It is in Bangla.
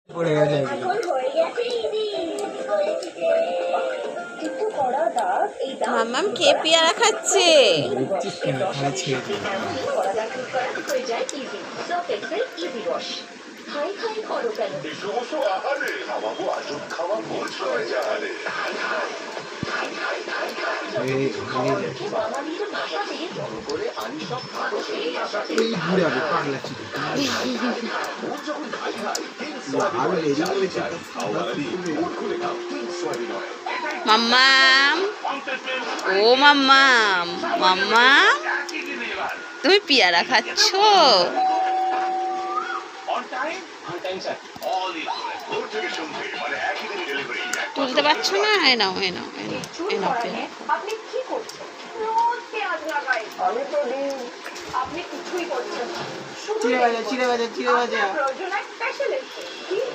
পড়ে গেছে মাম্মাম কে পেয়ারা খাচ্ছে? দেখছিস কেন খালি ছেড়ে দিই। এই ঘুরে যাবে পাগলা ছিল আরো রেডি হয়েছে মাম্মাম, ও মাম্মাম, মাম্মাম তুমি পেয়ারা খাচ্ছ? তুলতে পারছো না? এ নাও এ নাও এ নাও এ নাও পেয়ারা। আপনি কি করছেন? রোজ পেঁয়াজ লাগাই। আমি তো দিন আপনি কিছুই করছেন না। চিড়ে ভাজা চিড়ে ভাজা চিড়ে ভাজা প্রয়োজন এক স্পেশালিস্ট।